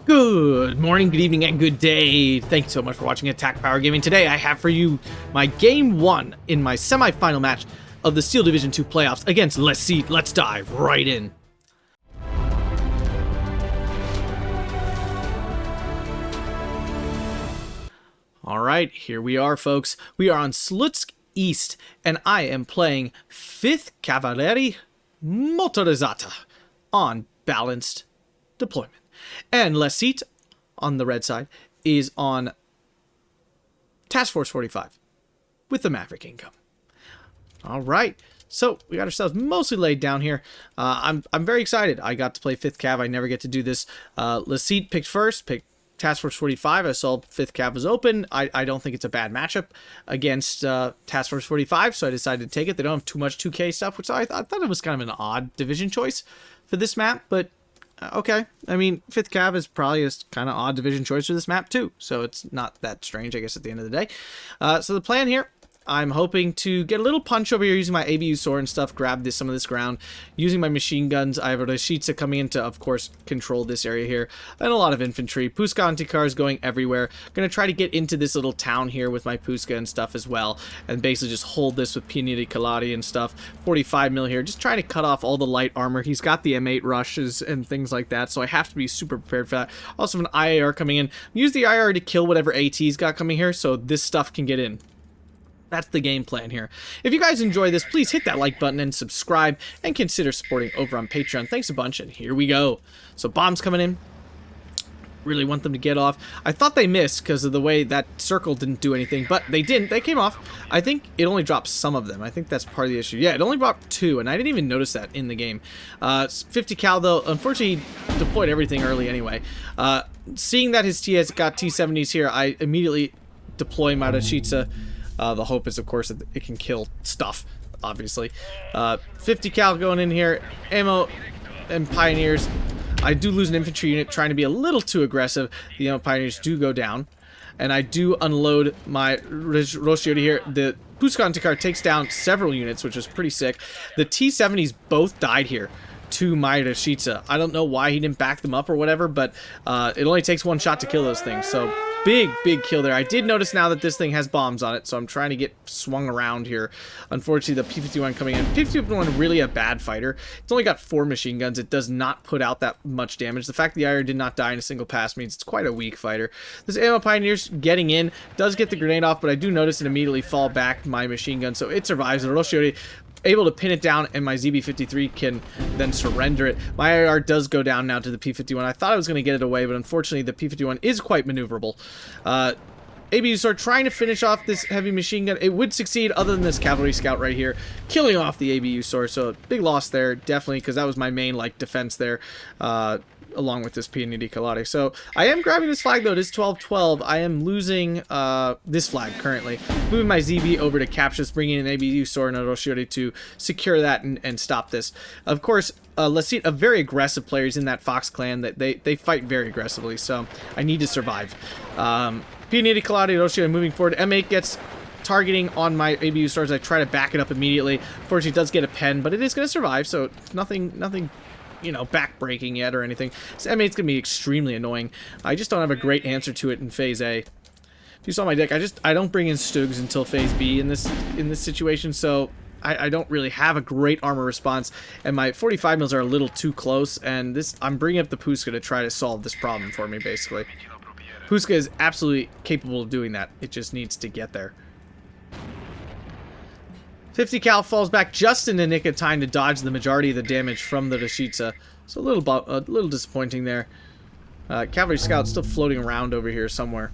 Good morning, good evening, and good day. Thank you so much for watching AtkPwr Gaming. Today I have for you my Game 1 in my semi-final match of the Steel Division 2 playoffs against Lesitte. Let's dive right in. Alright, here we are, folks. We are on Slutsk East, and I am playing 5th Cavalerie Motorizzata on balanced deployment. And Lesitte, on the red side, is on Task Force 45 with the Maverick income. All right, so we got ourselves mostly laid down here. I'm very excited. I got to play 5th Cav. I never get to do this. Lesitte picked first, picked Task Force 45. I saw 5th Cav was open. I don't think it's a bad matchup against Task Force 45, so I decided to take it. They don't have too much 2K stuff, which I thought it was kind of an odd division choice for this map, but okay. I mean, 5th Cav is probably a kind of odd division choice for this map too, so it's not that strange, I guess, at the end of the day. So the plan here, I'm hoping to get a little punch over here using my ABU sword and stuff, grab some of this ground, using my machine guns. I have a Lesitte coming in to, of course, control this area here, and a lot of infantry. Puska anti-cars going everywhere. Going to try to get into this little town here with my Puska and stuff as well, and basically just hold this with Pignidi Calati and stuff. 45 mil here, just trying to cut off all the light armor. He's got the M8 rushes and things like that, so I have to be super prepared for that. Also, an IAR coming in. Use the IAR to kill whatever AT's got coming here, so this stuff can get in. That's the game plan here. If you guys enjoy this, please hit that like button and subscribe, and consider supporting over on Patreon. Thanks a bunch, and here we go. So bombs coming in. Really want them to get off. I thought they missed because of the way that circle didn't do anything, but they didn't. They came off. I think it only dropped some of them. I think that's part of the issue. Yeah, it only dropped 2, and I didn't even notice that in the game. 50 cal, though, unfortunately, he deployed everything early anyway. Seeing that his T has got T-70s here, I immediately deploy my Lesitte. The hope is, of course, that it can kill stuff, obviously. 50 cal going in here. Ammo and Pioneers. I do lose an infantry unit trying to be a little too aggressive. The ammo Pioneers do go down. And I do unload my Roscioli here. The Puska anti-car takes down several units, which is pretty sick. The T-70s both died here to my Lesitte. I don't know why he didn't back them up or whatever, but it only takes 1 shot to kill those things. So big kill there. I did notice now that this thing has bombs on it, so I'm trying to get swung around here. Unfortunately, the P-51 coming in. P-51 really a bad fighter. It's only got 4 machine guns. It does not put out that much damage. The fact the IR did not die in a single pass means it's quite a weak fighter. This ammo Pioneers getting in does get the grenade off, but I do notice it immediately fall back my machine gun, so it survives. The Roscioli able to pin it down, and my ZB-53 can then surrender it. My IR does go down now to the P-51. I thought I was going to get it away, but unfortunately the P-51 is quite maneuverable. ABU sword trying to finish off this heavy machine gun. It would succeed other than this cavalry scout right here, killing off the ABU sword. So big loss there, definitely, because that was my main defense there. Along with this Pignidi Calati. So I am grabbing this flag though. It is 12-12. I am losing this flag currently. Moving my ZB over to capture this, bringing in an ABU sword and a Roscioli to secure that and stop this. Of course, Lesitte, a very aggressive players in that Fox clan. That they fight very aggressively. So I need to survive. Pignidi Calati, Roscioli moving forward. M8 gets targeting on my ABU swords. I try to back it up immediately. Unfortunately, it does get a pen, but it is going to survive. So nothing, you know, back-breaking yet or anything. This M8's gonna be extremely annoying. I just don't have a great answer to it in Phase A. If you saw my deck, I don't bring in Stugs until Phase B in this situation, so I don't really have a great armor response, and my 45 mils are a little too close, and I'm bringing up the Puska to try to solve this problem for me, basically. Puska is absolutely capable of doing that. It just needs to get there. 50 cal falls back just in the nick of time to dodge the majority of the damage from the Lesitte. So a little disappointing there. Cavalry scout still floating around over here somewhere.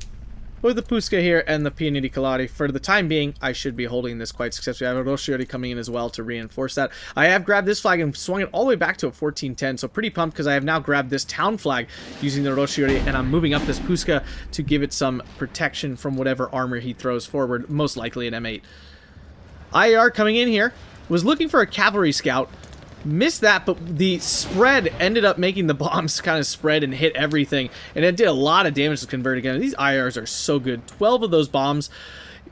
With the Puska here and the Pignidi Calati, for the time being, I should be holding this quite successfully. I have a Roscioli coming in as well to reinforce that. I have grabbed this flag and swung it all the way back to a 14-10, so pretty pumped because I have now grabbed this town flag using the Roscioli, and I'm moving up this Puska to give it some protection from whatever armor he throws forward, most likely an M8. IAR coming in here, was looking for a cavalry scout, missed that, but the spread ended up making the bombs kind of spread and hit everything, and it did a lot of damage to convert again. These IRs are so good. 12 of those bombs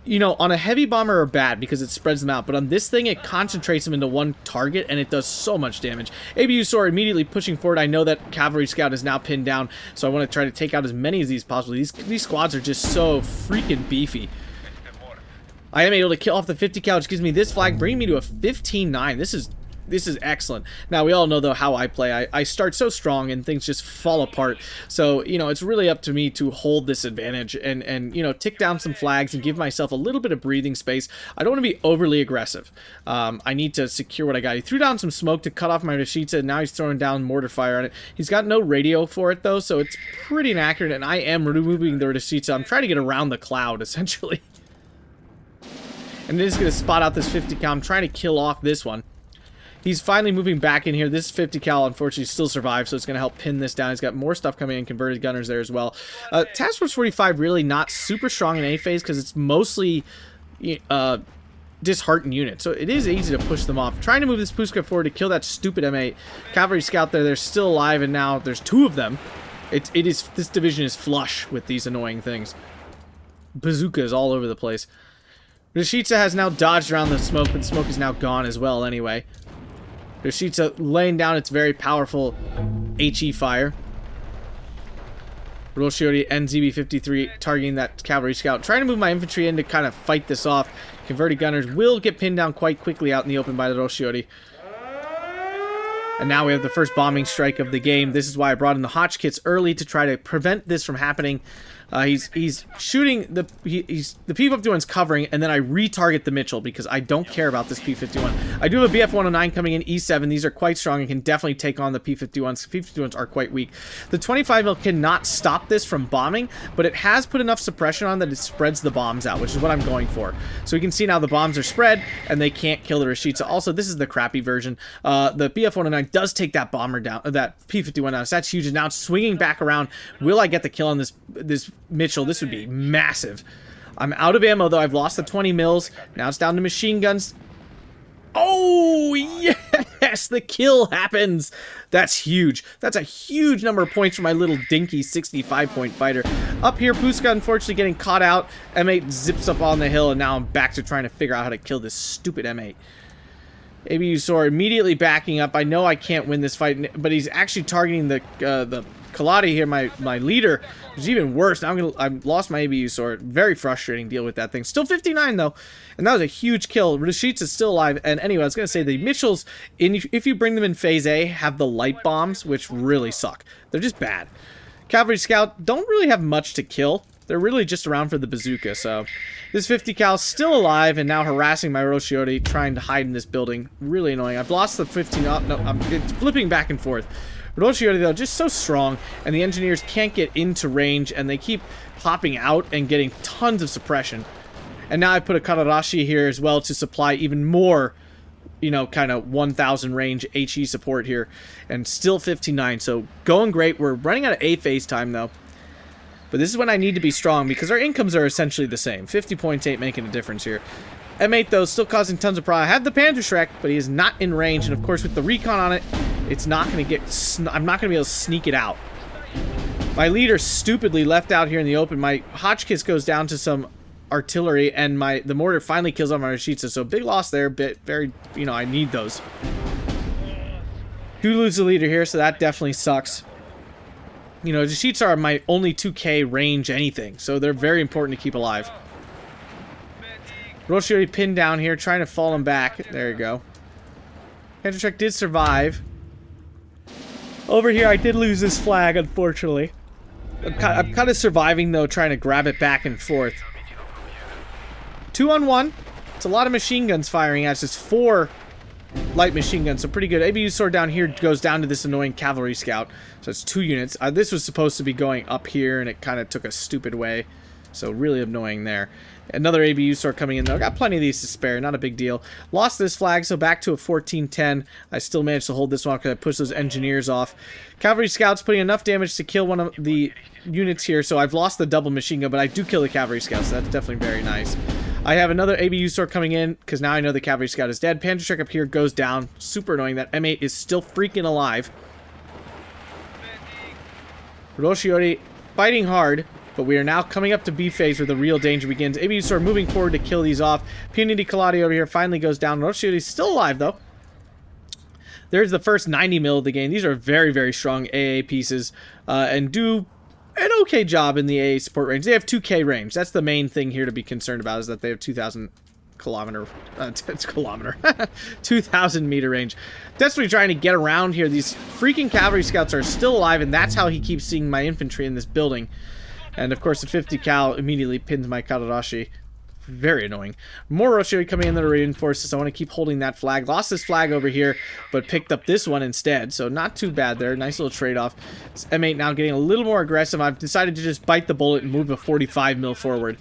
You know, on a heavy bomber are bad because it spreads them out, but on this thing, it concentrates them into one target, and it does so much damage. ABU sword immediately pushing forward. I know that Cavalry Scout is now pinned down, so I want to try to take out as many of these possible. These squads are just so freaking beefy. I am able to kill off the 50 cal, which gives me this flag, bringing me to a 15-9. This is excellent. Now, we all know, though, how I play. I start so strong, and things just fall apart. So, you know, it's really up to me to hold this advantage and you know, tick down some flags and give myself a little bit of breathing space. I don't want to be overly aggressive. I need to secure what I got. He threw down some smoke to cut off my Lesitte, and now he's throwing down mortar fire on it. He's got no radio for it, though, so it's pretty inaccurate, and I am removing the Lesitte. I'm trying to get around the cloud, essentially. And it is going to spot out this 50 cal. I'm trying to kill off this one. He's finally moving back in here. This 50 cal, unfortunately, still survives, so it's going to help pin this down. He's got more stuff coming in, converted gunners there as well. Task Force 45 really not super strong in A phase because it's mostly disheartened units, so it is easy to push them off. Trying to move this Pushka forward to kill that stupid M8. Cavalry Scout there, they're still alive, and now there's two of them. This division is flush with these annoying things. Bazookas all over the place. Lesitte has now dodged around the smoke, but the smoke is now gone as well anyway. Lesitte laying down its very powerful HE fire. Roshiori and ZB-53 targeting that Cavalry Scout. Trying to move my infantry in to kind of fight this off. Converted gunners will get pinned down quite quickly out in the open by the Roshiori. And now we have the first bombing strike of the game. This is why I brought in the Hotch kits early to try to prevent this from happening. He's shooting the P-51's covering, and then I retarget the Mitchell because I don't care about this P-51. I do have a BF-109 coming in E7. These are quite strong and can definitely take on the P-51s. P-51s are quite weak. The 25mm cannot stop this from bombing, but it has put enough suppression on that it spreads the bombs out, which is what I'm going for. So you can see now the bombs are spread, and they can't kill the Lesitte. Also, this is the crappy version. The BF-109 does take that bomber down, that P-51 down. So that's huge. And now it's swinging back around. Will I get the kill on this Mitchell? This would be massive. I'm out of ammo, though. I've lost the 20 mils. Now it's down to machine guns. Oh, yes! The kill happens. That's huge. That's a huge number of points for my little dinky 65-point fighter. Up here, Pushka unfortunately getting caught out. M8 zips up on the hill, and now I'm back to trying to figure out how to kill this stupid M8. ABU sword immediately backing up. I know I can't win this fight, but he's actually targeting the Kaladi here, my leader, which is even worse. Now I've lost my ABU sword. Very frustrating deal with that thing. Still 59 though, and that was a huge kill. Lesitte is still alive. And anyway, I was gonna say the Mitchells, if you bring them in phase A, have the light bombs, which really suck. They're just bad. Cavalry Scout don't really have much to kill. They're really just around for the bazooka. So this 50 cal still alive and now harassing my Roshiori, trying to hide in this building. Really annoying. I've lost the 15. Oh, no, it's flipping back and forth. Roshiori, though, just so strong, and the engineers can't get into range, and they keep popping out and getting tons of suppression. And now I put a Kararashi here as well to supply even more, you know, kind of 1,000 range HE support here. And still 59, so going great. We're running out of A phase time, though. But this is when I need to be strong, because our incomes are essentially the same. 50 points ain't making a difference here. M8, though, still causing tons of problems. I have the Panzerschreck, but he is not in range, and of course with the recon on it, it's not going to get... I'm not going to be able to sneak it out. My leader stupidly left out here in the open. My Hotchkiss goes down to some artillery, and the mortar finally kills off my Lesitte. So big loss there, but very... You know, I need those. Do lose the leader here, so that definitely sucks. You know, Lesitte are my only 2k range anything, so they're very important to keep alive. Roshiori pinned down here, trying to fall him back. There you go. Panzerschreck did survive. Over here, I did lose this flag, unfortunately. I'm kind of surviving, though, trying to grab it back and forth. 2-on-1. It's a lot of machine guns firing at us. It's 4 light machine guns, so pretty good. ABU sword down here goes down to this annoying cavalry scout. So it's 2 units. This was supposed to be going up here, and it kind of took a stupid way. So really annoying there. Another ABU sword coming in, though. Got plenty of these to spare. Not a big deal. Lost this flag, so back to a 14-10. I still managed to hold this one because I pushed those engineers off. Cavalry scouts putting enough damage to kill one of the units here, so I've lost the double machine gun, but I do kill the cavalry scouts, so that's definitely very nice. I have another ABU sword coming in, because now I know the cavalry scout is dead. Panzerschreck up here goes down. Super annoying. That M8 is still freaking alive. Roshiori fighting hard. But we are now coming up to B phase where the real danger begins. ABU Sword moving forward to kill these off. Punity Kaladi over here finally goes down. Roshiori's still alive, though. There's the first 90 mil of the game. These are very, very strong AA pieces and do an okay job in the AA support range. They have 2K range. That's the main thing here to be concerned about, is that they have 2,000 2,000 meter range. Desperately trying to get around here. These freaking cavalry scouts are still alive, and that's how he keeps seeing my infantry in this building. And of course, the 50 cal immediately pins my Kadarashi. Very annoying. More Roshiori coming in to reinforce this. I want to keep holding that flag. Lost this flag over here, but picked up this one instead. So not too bad there. Nice little trade-off. This M8 now getting a little more aggressive. I've decided to just bite the bullet and move a 45 mil forward.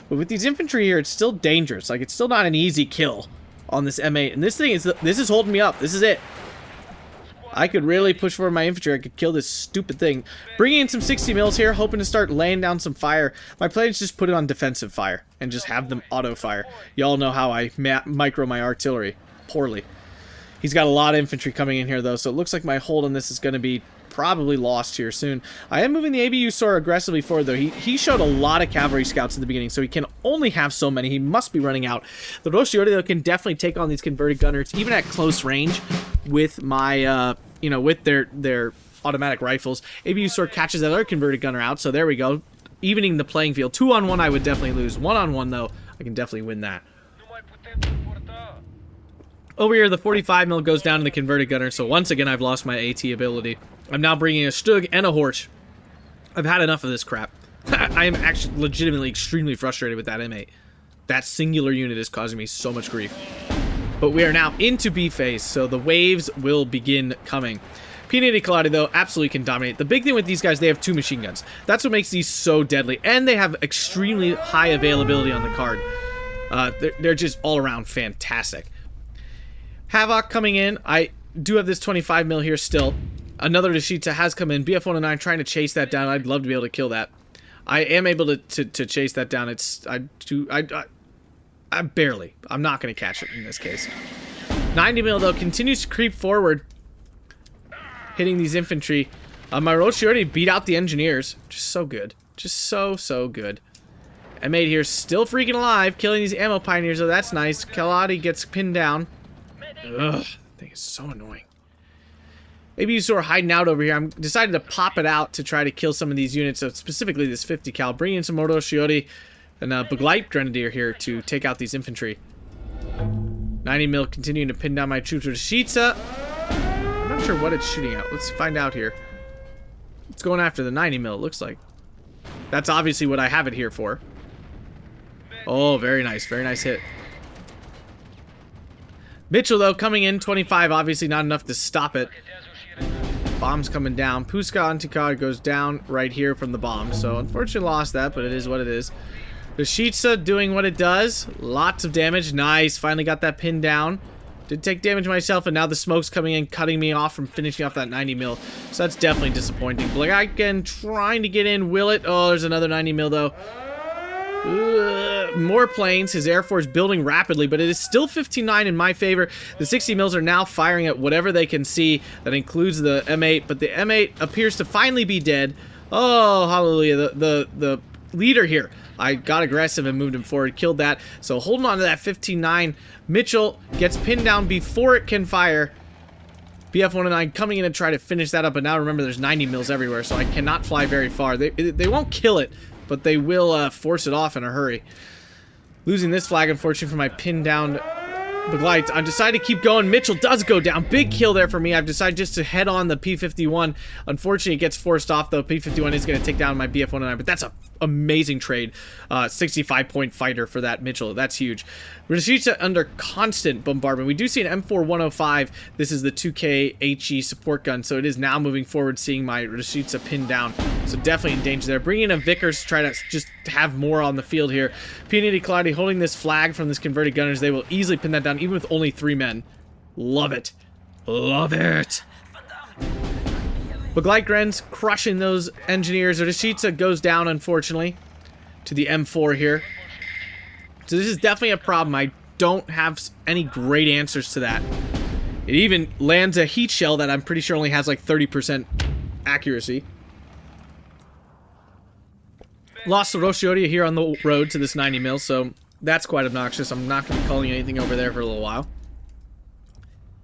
But with these infantry here, it's still dangerous. Like, it's still not an easy kill on this M8. And this thing is, this is holding me up. This is it. I could really push forward my infantry. I could kill this stupid thing. Bringing in some 60 mils here, hoping to start laying down some fire. My plan is just put it on defensive fire and just have them auto fire. Y'all know how I micro my artillery. Poorly. He's got a lot of infantry coming in here, though, so it looks like my hold on this is going to be probably lost here soon. I am moving the ABU Sword aggressively forward, though. He showed a lot of cavalry scouts in the beginning, so he can only have so many. He must be running out. The Roshiori, though, can definitely take on these converted gunners, even at close range with my, you know, with their automatic rifles. ABU Sword catches that other converted gunner out, so there we go. Evening the playing field. 2-on-1 I would definitely lose. 1-on-1, though, I can definitely win that. Over here, the 45 mil goes down to the converted gunner, so once again, I've lost my AT ability. I'm now bringing a Stug and a Horch. I've had enough of this crap. I am actually legitimately extremely frustrated with that M8. That singular unit is causing me so much grief. But we are now into B phase, so the waves will begin coming. Punity Kaladi, though, absolutely can dominate. The big thing with these guys, they have 2 machine guns. That's what makes these so deadly, and they have extremely high availability on the card. They're just all around fantastic. Havoc coming in. I do have this 25 mil here still. Another Lesitte has come in. BF-109 trying to chase that down. I'd love to be able to kill that. I am able to chase that down. I barely. I'm not going to catch it in this case. 90 mil, though, continues to creep forward, hitting these infantry. My Roshiori beat out the engineers. Just so good. Just so good. M8 here still freaking alive, killing these ammo pioneers, so that's nice. Kaladi gets pinned down. Ugh, that thing is so annoying. Maybe you sort of hiding out over here. I'm decided to pop it out to try to kill some of these units, so specifically this 50 cal. Bring in some more Roshiori and Begleit Grenadier here to take out these infantry. 90 mil continuing to pin down my troops with Shitsa. I'm not sure what it's shooting at. Let's find out here. It's going after the 90 mil, it looks like. That's obviously what I have it here for. Oh, very nice hit. Mitchell, though, coming in, 25, obviously not enough to stop it. Bombs coming down. Puska Antikar goes down right here from the bomb, so unfortunately lost that, but it is what it is. The Shitsa doing what it does. Lots of damage. Nice. Finally got that pin down. Did take damage myself, and now the smoke's coming in, cutting me off from finishing off that 90 mil. So that's definitely disappointing. Again, trying to get in. Will it? Oh, there's another 90 mil, though. More planes. His Air Force building rapidly, but it is still 15-9 in my favor. The 60 mils are now firing at whatever they can see. That includes the M8, but the M8 appears to finally be dead. Oh, hallelujah. The leader here. I got aggressive and moved him forward, killed that. So holding on to that 15-9. Mitchell gets pinned down before it can fire. BF-109 coming in and try to finish that up, but now remember there's 90 mils everywhere, so I cannot fly very far. They won't kill it, but they will force it off in a hurry. Losing this flag, unfortunately, for my pinned down Begleit. I decided to keep going. Mitchell does go down. Big kill there for me. I've decided just to head on the P-51. Unfortunately, it gets forced off, though. P-51 is going to take down my BF-109, but that's an amazing trade. 65-point fighter for that Mitchell. That's huge. Rashida under constant bombardment. We do see an M4-105. This is the 2K HE support gun, so it is now moving forward, seeing my Rashida pinned down. So definitely in danger there. Bringing in Vickers to try to just have more on the field here. Punity Kaladi holding this flag from this converted gunners. They will easily pin that down, even with only 3 men. Love it. Love it. Begleit Gren's crushing those engineers. Rashida goes down, unfortunately, to the M4 here. So this is definitely a problem. I don't have any great answers to that. It even lands a heat shell that I'm pretty sure only has like 30% accuracy. Lost the Roscioli here on the road to this 90 mil, so that's quite obnoxious. I'm not going to be calling anything over there for a little while.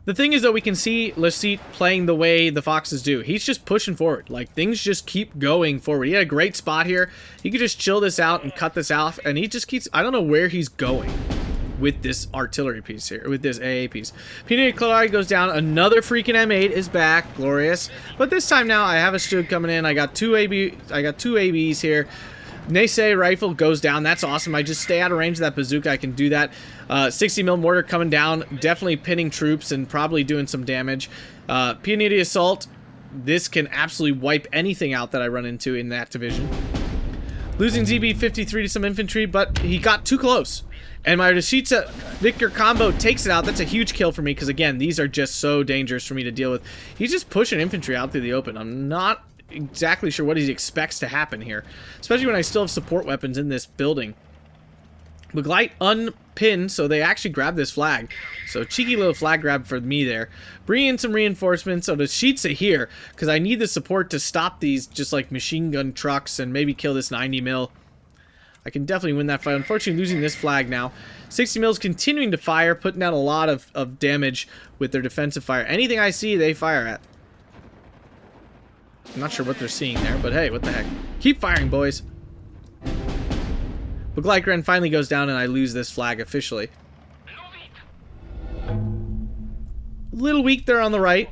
The thing is, though, we can see Lesitte playing the way the Foxes do. He's just pushing forward. Like, things just keep going forward. He had a great spot here. He could just chill this out and cut this off, and he just keeps... I don't know where he's going with this artillery piece here, with this AA piece. P90 Cavalerie goes down. Another freaking M8 is back. Glorious. But this time now, I have a Stug coming in. I got two ABs here. Nese rifle goes down. That's awesome. I just stay out of range of that bazooka. I can do that. 60 mil mortar coming down. Definitely pinning troops and probably doing some damage. P90 assault. This can absolutely wipe anything out that I run into in that division. Losing ZB-53 to some infantry, but he got too close. And my Lesitte Victor combo takes it out. That's a huge kill for me because, again, these are just so dangerous for me to deal with. He's just pushing infantry out through the open. I'm not exactly sure what he expects to happen here, especially when I still have support weapons in this building. Beglite unpinned, so they actually grab this flag. So cheeky little flag grab for me there. Bring in some reinforcements. So the sheets are here because I need the support to stop these just like machine gun trucks and maybe kill this 90 mil. I can definitely win that fight. Unfortunately, losing this flag now. 60 mils continuing to fire, putting out a lot of damage with their defensive fire. Anything I see, they fire at. I'm not sure what they're seeing there, but hey, what the heck. Keep firing, boys. But Glycran finally goes down and I lose this flag officially. A little weak there on the right.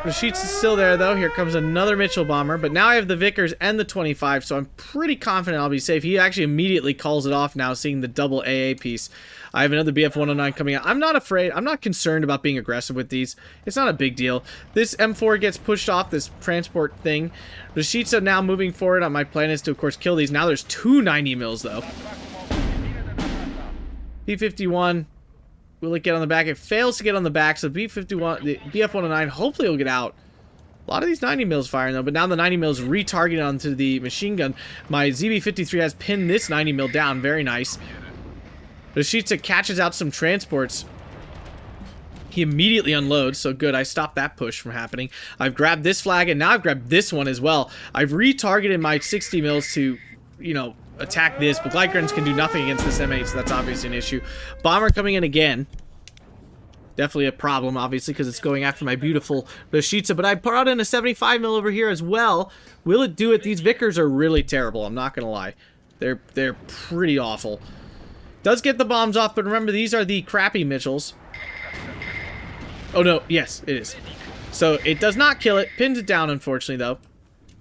The sheets is still there, though. Here comes another Mitchell bomber, but now I have the Vickers and the 25, so I'm pretty confident I'll be safe. He actually immediately calls it off now, seeing the double AA piece. I have another BF-109 coming out. I'm not afraid. I'm not concerned about being aggressive with these. It's not a big deal. This M4 gets pushed off, this transport thing. The sheets are now moving forward. My plan is to, of course, kill these. Now there's two 90 mils, though. B-51. Will it get on the back? It fails to get on the back, so B-51, the BF-109, hopefully it'll get out. A lot of these 90 mils firing, though, but now the 90 mils retargeted onto the machine gun. My ZB-53 has pinned this 90 mil down. Very nice. Lesitte catches out some transports. He immediately unloads, so good. I stopped that push from happening. I've grabbed this flag, and now I've grabbed this one as well. I've retargeted my 60 mils to, you know, attack this, but Glycrans can do nothing against this M8, so that's obviously an issue. Bomber coming in again. Definitely a problem, obviously, because it's going after my beautiful Lesitte, but I brought in a 75 mil over here as well. Will it do it? These Vickers are really terrible, I'm not going to lie. They're pretty awful. Does get the bombs off, but remember, these are the crappy Mitchells. Oh, no. Yes, it is. So, it does not kill it. Pins it down, unfortunately, though.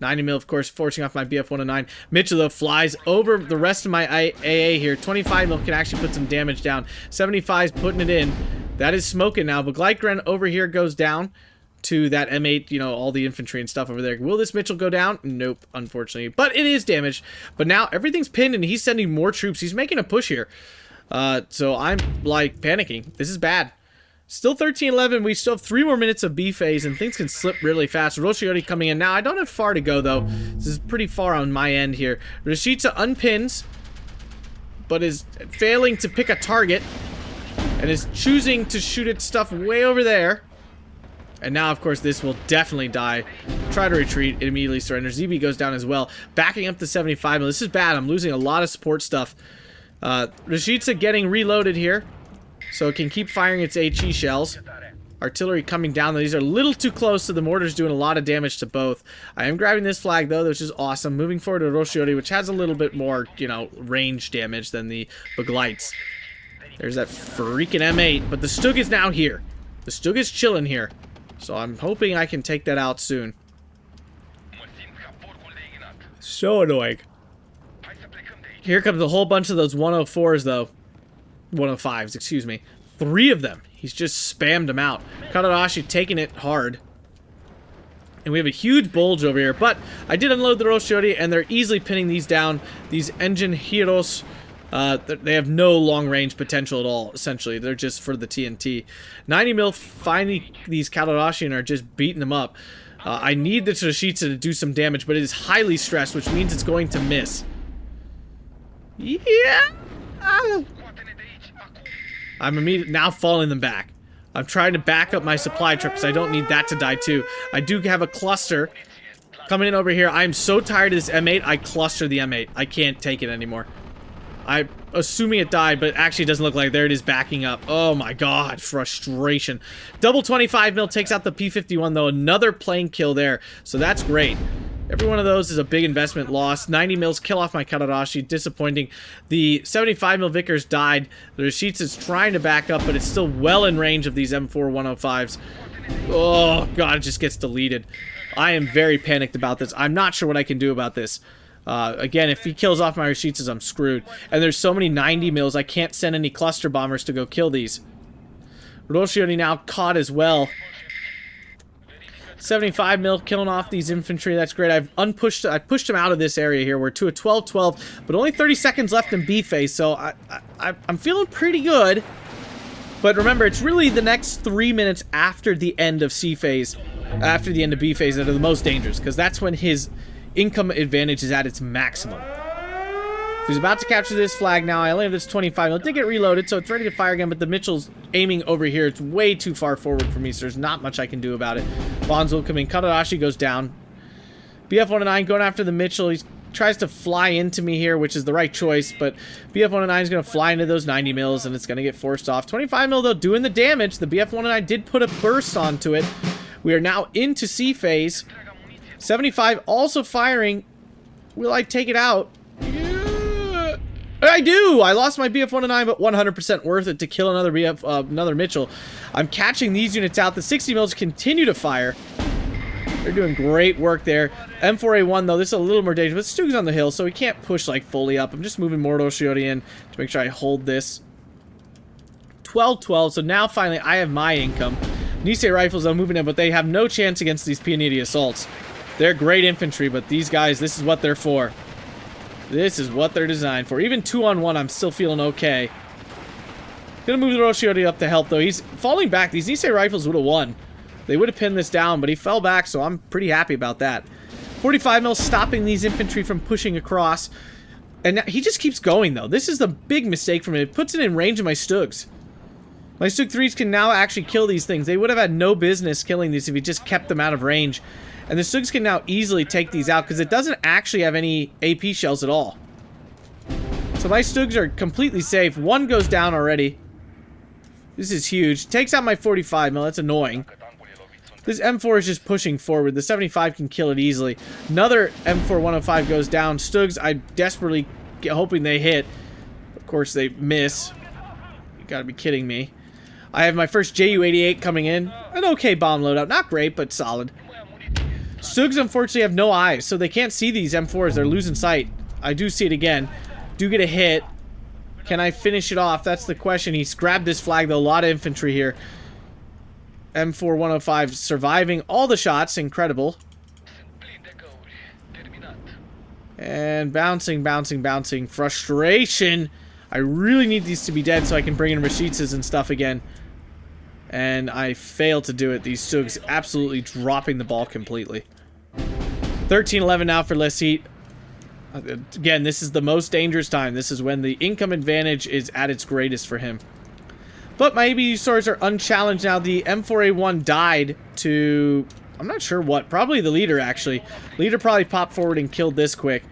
90 mil, of course, forcing off my BF-109. Mitchell, though, flies over the rest of my AA here. 25 mil can actually put some damage down. 75's putting it in. That is smoking now, but Glycran over here goes down to that M8, you know, all the infantry and stuff over there. Will this Mitchell go down? Nope, unfortunately. But it is damaged. But now everything's pinned and he's sending more troops. He's making a push here. So I'm, like, panicking. This is bad. Still 13-11. We still have 3 more minutes of B phase, and things can slip really fast. Roscioli coming in now. I don't have far to go, though. This is pretty far on my end here. Lesitte unpins, but is failing to pick a target, and is choosing to shoot its stuff way over there. And now, of course, this will definitely die. Try to retreat. It immediately surrenders. ZB goes down as well. Backing up to 75. This is bad. I'm losing a lot of support stuff. Lesitte getting reloaded here, so it can keep firing its HE shells. Artillery coming down. These are a little too close, so the mortar's doing a lot of damage to both. I am grabbing this flag, though, which is awesome. Moving forward to Roscioli, which has a little bit more, you know, range damage than the Beglites. There's that freaking M8, but the Stug is now here. The Stug is chilling here, so I'm hoping I can take that out soon. So annoying. Here comes a whole bunch of those 104s, though. 105s, excuse me. 3 of them. He's just spammed them out. Kadarashi taking it hard. And we have a huge bulge over here, but I did unload the Roscioli, and they're easily pinning these down. These engine heroes, they have no long-range potential at all, essentially. They're just for the TNT. 90 mil finally, these Kadarashi are just beating them up. I need the Lesitte to do some damage, but it is highly stressed, which means it's going to miss. Yeah! I'm immediately now falling them back. I'm trying to back up my supply truck because I don't need that to die too. I do have a cluster Coming in over here, I'm so tired of this M8, I cluster the M8. I can't take it anymore. I'm assuming it died, but it actually doesn't look like. There it is backing up. Oh my god, frustration. Double 25 mil takes out the P51 though. Another plane kill there, so that's great. Every one of those is a big investment loss. 90 mils kill off my Karadashi, disappointing. The 75 mil Vickers died. The Lesitte is trying to back up, but it's still well in range of these M4 105s. Oh god, it just gets deleted. I am very panicked about this. I'm not sure what I can do about this. Again, if he kills off my Leshites, I'm screwed. And there's so many 90 mils, I can't send any cluster bombers to go kill these. Roshioni now caught as well. 75 mil killing off these infantry. That's great. I pushed him out of this area here. We're to a 12-12, but only 30 seconds left in B phase, so I'm feeling pretty good. But remember, it's really the next 3 minutes after the end of C phase, after the end of B phase, that are the most dangerous, because that's when his income advantage is at its maximum. He's about to capture this flag now. I only have this 25. It did get reloaded, so it's ready to fire again, but the Mitchell's aiming over here. It's way too far forward for me, so there's not much I can do about it. Bonds will come in. Karadashi goes down. BF-109 going after the Mitchell. He tries to fly into me here, which is the right choice, but BF-109 is going to fly into those 90 mils, and it's going to get forced off. 25 mil, though, doing the damage. The BF-109 did put a burst onto it. We are now into C phase. 75 also firing. Will I take it out? Yeah. I do! I lost my BF-109, but 100% worth it to kill another Mitchell. I'm catching these units out. The 60 mils continue to fire. They're doing great work there. M4A1, though, this is a little more dangerous. But Stug's on the hill, so he can't push, like, fully up. I'm just moving Mordo Shiori in to make sure I hold this. 12-12, so now finally I have my income. Nisei rifles, I'm moving in, but they have no chance against these Pianiti assaults. They're great infantry, but these guys, this is what they're for. This is what they're designed for. Even 2-on-1, I'm still feeling okay. Gonna move the Roshiori up to help, though. He's falling back. These Nisei rifles would have won. They would have pinned this down, but he fell back, so I'm pretty happy about that. 45 mil stopping these infantry from pushing across. And now, he just keeps going, though. This is the big mistake for me. It puts it in range of my Stugs. My Stug 3s can now actually kill these things. They would have had no business killing these if he just kept them out of range. And the Stugs can now easily take these out because it doesn't actually have any AP shells at all. So my Stugs are completely safe. One goes down already. This is huge. Takes out my 45 mil. That's annoying. This M4 is just pushing forward. The 75 can kill it easily. Another M4 105 goes down. Stugs, I'm desperately hoping they hit. Of course, they miss. You gotta be kidding me. I have my first JU-88 coming in. An okay bomb loadout. Not great, but solid. Stugs, unfortunately, have no eyes, so they can't see these M4s. They're losing sight. I do see it again. Do get a hit. Can I finish it off? That's the question. He's grabbed this flag, though. A lot of infantry here. M4 105 surviving all the shots. Incredible. And bouncing, bouncing, bouncing. Frustration. I really need these to be dead so I can bring in Rashitsas and stuff again. And I failed to do it. These Stugs absolutely dropping the ball completely. 13-11 now for Lesitte. Again, this is the most dangerous time. This is when the income advantage is at its greatest for him. But my ABU swords are unchallenged now. The M4A1 died to... I'm not sure what. Probably the leader, actually. Leader probably popped forward and killed this quick.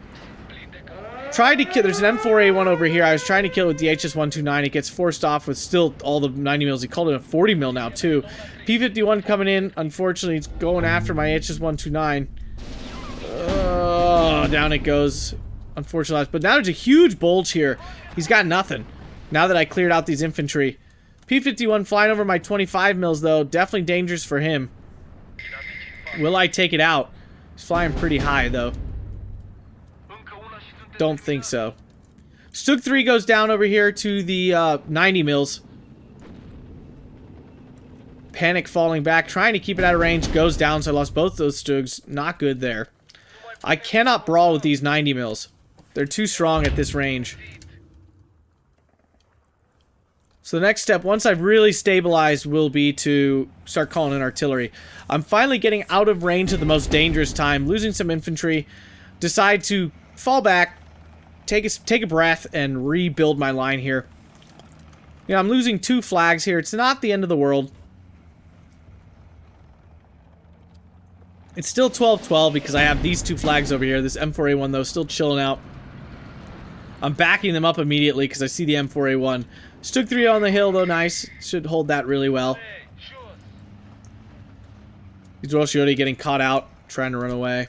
Tried to kill... There's an M4A1 over here. I was trying to kill it with the HS-129. It gets forced off with still all the 90 mils. He called it a 40 mil now, too. P51 coming in. Unfortunately, it's going after my HS-129. Oh, down it goes. Unfortunately. But now there's a huge bulge here. He's got nothing. Now that I cleared out these infantry. P51 flying over my 25 mils, though. Definitely dangerous for him. Will I take it out? He's flying pretty high, though. Don't think so. Stug 3 goes down over here to the 90 mils. Panic falling back, trying to keep it out of range. Goes down, so I lost both those Stugs. Not good there. I cannot brawl with these 90 mils. They're too strong at this range. So the next step, once I've really stabilized, will be to start calling in artillery. I'm finally getting out of range at the most dangerous time, losing some infantry. Decide to fall back, take a breath, and rebuild my line here. You know, I'm losing 2 flags here. It's not the end of the world. It's still 12-12 because I have these two flags over here. This M4A1, though, still chilling out. I'm backing them up immediately because I see the M4A1. Slutsk 3 on the hill, though, nice. Should hold that really well. He's Roshiori getting caught out, trying to run away.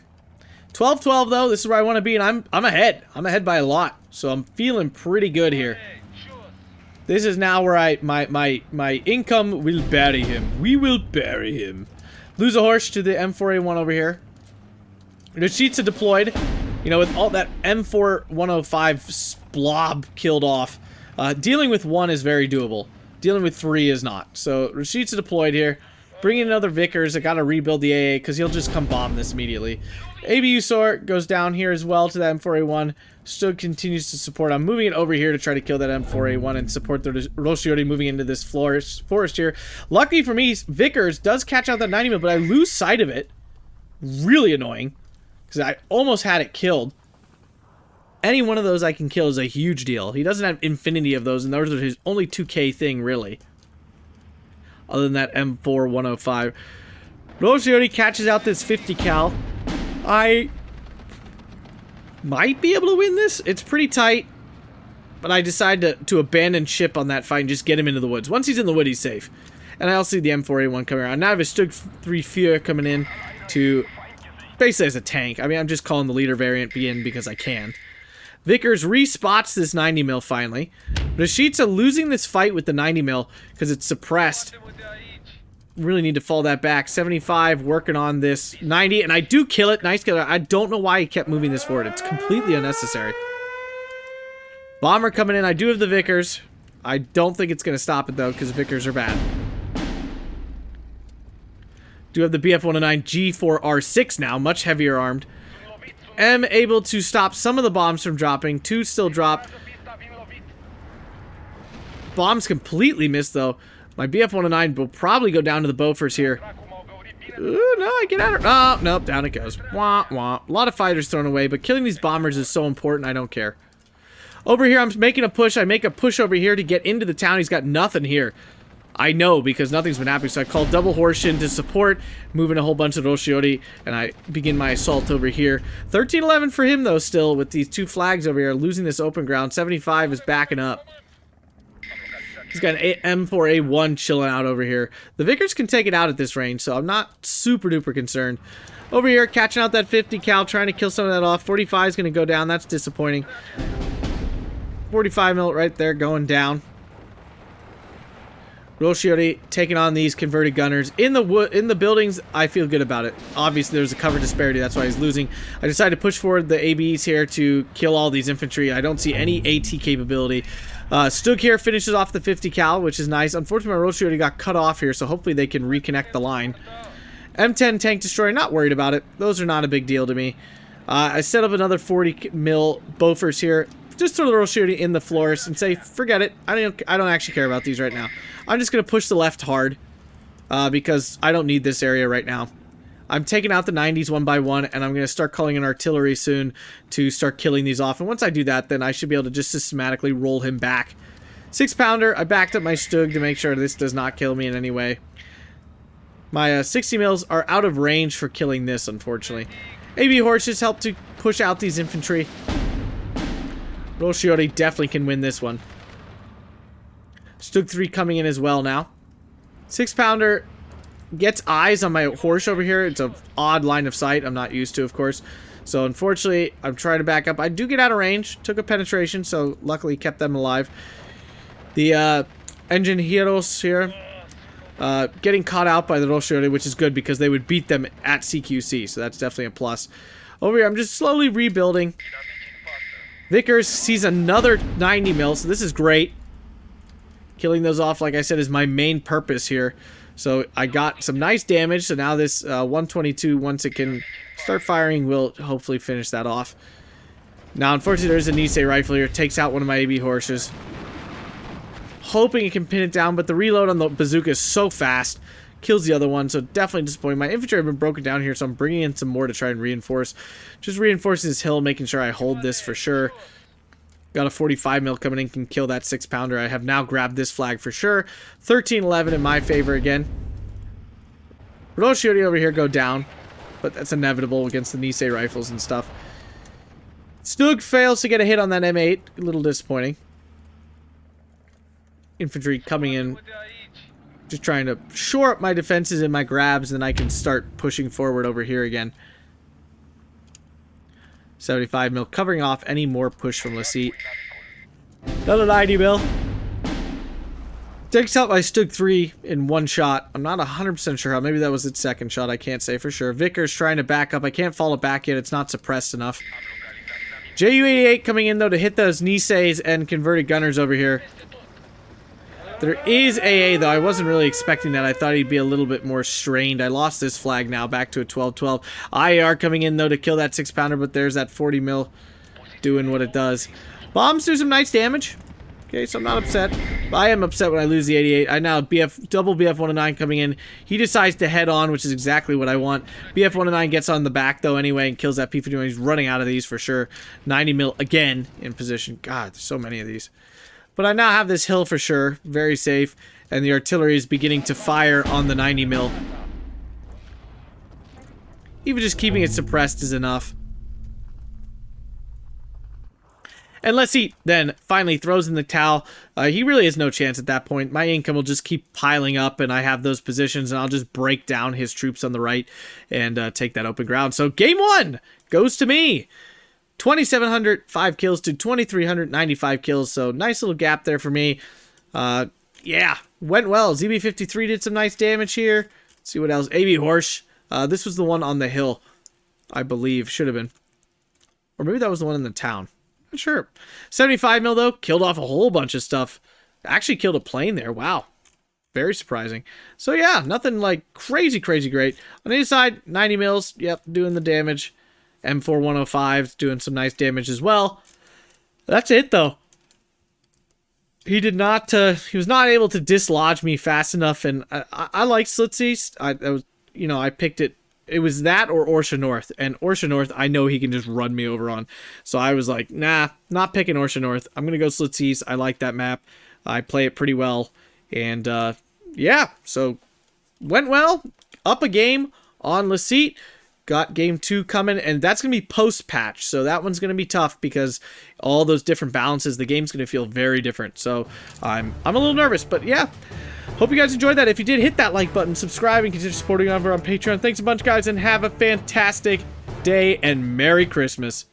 12-12, though. This is where I want to be, and I'm ahead. I'm ahead by a lot, so I'm feeling pretty good here. This is now where my income will bury him. We will bury him. Lose a horse to the M4A1 over here. Lesitte deployed. You know, with all that M4 105 blob killed off, dealing with 1 is very doable. Dealing with 3 is not. So Lesitte deployed here. Bring in another Vickers. I gotta rebuild the AA because he'll just come bomb this immediately. ABU Sort goes down here as well to the M4A1. Still continues to support. I'm moving it over here to try to kill that M4A1 and support the Roshiori moving into this forest here. Luckily for me, Vickers does catch out that 90 mil, but I lose sight of it. Really annoying. Because I almost had it killed. Any one of those I can kill is a huge deal. He doesn't have infinity of those, and those are his only 2k thing, really. Other than that M4 105. Roshiori catches out this 50 cal. I might be able to win this. It's pretty tight. But I decide to abandon ship on that fight and just get him into the woods. Once he's in the wood, he's safe. And I also see the M4A1 coming around. Now I have a Slutsk 3 AtkPwr coming in to... basically as a tank. I mean, I'm just calling the leader variant in because I can. Vickers respots this 90 mil finally. Lesitte losing this fight with the 90 mil because it's suppressed. Really need to fall that back. 75 working on this 90, and I do kill it. Nice kill. I don't know why he kept moving this forward. It's completely unnecessary. Bomber coming in. I do have the Vickers. I don't think it's going to stop it though because Vickers are bad. Do have the BF-109 G4R6 now, much heavier armed. Am able to stop some of the bombs from dropping. 2 still drop. Bombs completely missed though. My BF-109 will probably go down to the Bofors here. Ooh, no, I get out of... oh, nope, down it goes. Wah, wah. A lot of fighters thrown away, but killing these bombers is so important, I don't care. Over here, I'm making a push. I make a push over here to get into the town. He's got nothing here. I know, because nothing's been happening, so I call double horse in to support, moving a whole bunch of Roshiori, and I begin my assault over here. 13-11 for him, though, still, with these 2 flags over here, losing this open ground. 75 is backing up. He's got an M4A1 chilling out over here. The Vickers can take it out at this range, so I'm not super duper concerned. Over here, catching out that 50 cal, trying to kill some of that off. 45 is going to go down. That's disappointing. 45 mil right there going down. Roshiori taking on these converted gunners. In the buildings, I feel good about it. Obviously, there's a cover disparity. That's why he's losing. I decided to push forward the ABs here to kill all these infantry. I don't see any AT capability. Slutsk here finishes off the 50 cal, which is nice. Unfortunately, my Roshiori got cut off here, so hopefully they can reconnect the line. M10 tank destroyer, not worried about it. Those are not a big deal to me. I set up another 40 mil Bofors here. Just throw the Roshiori in the floors and say, forget it. I don't actually care about these right now. I'm just going to push the left hard because I don't need this area right now. I'm taking out the 90s one by one, and I'm going to start calling in artillery soon to start killing these off. And once I do that, then I should be able to just systematically roll him back. 6-pounder, I backed up my Stug to make sure this does not kill me in any way. My 60 mils are out of range for killing this, unfortunately. AB horses help to push out these infantry. Roshiori definitely can win this one. Slutsk 3 coming in as well now. 6-pounder gets eyes on my horse over here. It's an odd line of sight. I'm not used to, of course. So, unfortunately, I'm trying to back up. I do get out of range. Took a penetration, so luckily kept them alive. The engine heroes here getting caught out by the Roshiori, which is good because they would beat them at CQC. So, that's definitely a plus. Over here, I'm just slowly rebuilding. Vickers sees another 90 mil, so this is great. Killing those off, like I said, is my main purpose here. So I got some nice damage, so now this 122, once it can start firing, will hopefully finish that off. Now, unfortunately, there's a Nisei rifle here. Takes out one of my AB horses. Hoping it can pin it down, but the reload on the bazooka is so fast. Kills the other one, so definitely disappointing. My infantry have been broken down here, so I'm bringing in some more to try and reinforce. Just reinforcing this hill, making sure I hold this for sure. Got a 45 mil coming in, can kill that 6-pounder. I have now grabbed this flag for sure. 13-11 in my favor again. Roshiori over here go down. but that's inevitable against the Nisei rifles and stuff. Stug fails to get a hit on that M8. A little disappointing. Infantry coming in. Just trying to shore up my defenses and my grabs, and then I can start pushing forward over here again. 75 mil, covering off any more push from Lesitte. Another 90 mil. Takes out my Stug 3 in one shot. I'm not 100% sure how. Maybe that was its second shot. I can't say for sure. Vickers trying to back up. I can't fall it back yet. It's not suppressed enough. Ju-88 coming in, though, to hit those Niseis and converted gunners over here. There is AA, though. I wasn't really expecting that. I thought he'd be a little bit more strained. I lost this flag now, back to a 12-12. IAR coming in, though, to kill that 6-pounder, but there's that 40 mil doing what it does. Bombs do some nice damage. Okay, so I'm not upset. I am upset when I lose the 88. I now double BF-109 coming in. He decides to head on, which is exactly what I want. BF-109 gets on the back, though, anyway, and kills that P-51. He's running out of these for sure. 90 mil again in position. God, there's so many of these. But I now have this hill for sure. Very safe. And the artillery is beginning to fire on the 90 mil. Even just keeping it suppressed is enough. And Lesitte then finally throws in the towel. He really has no chance at that point. My income will just keep piling up, and I have those positions, and I'll just break down his troops on the right and take that open ground. So game 1 goes to me. 2,705 kills to 2,395 kills, so nice little gap there for me. Yeah, went well. ZB-53 did some nice damage here. Let's see what else. AB Horsch. This was the one on the hill, I believe. Should have been. Or maybe that was the one in the town. Not sure. 75 mil, though. Killed off a whole bunch of stuff. Actually killed a plane there. Wow. Very surprising. So, yeah, nothing like crazy great. On the inside, 90 mils. Yep, doing the damage. M4105 doing some nice damage as well. That's it, though. He did not, he was not able to dislodge me fast enough, and I like Slutsk East. I picked it. It was that or Orsha North, and Orsha North, I know he can just run me over on. So I was like, nah, not picking Orsha North. I'm going to go Slutsk East. I like that map. I play it pretty well, and yeah, so went well. Up a game on Lesitte. Got game 2 coming, and that's going to be post-patch, so that one's going to be tough because all those different balances, the game's going to feel very different. So I'm a little nervous, but yeah. Hope you guys enjoyed that. If you did, hit that like button, subscribe, and consider supporting over on Patreon. Thanks a bunch, guys, and have a fantastic day, and Merry Christmas.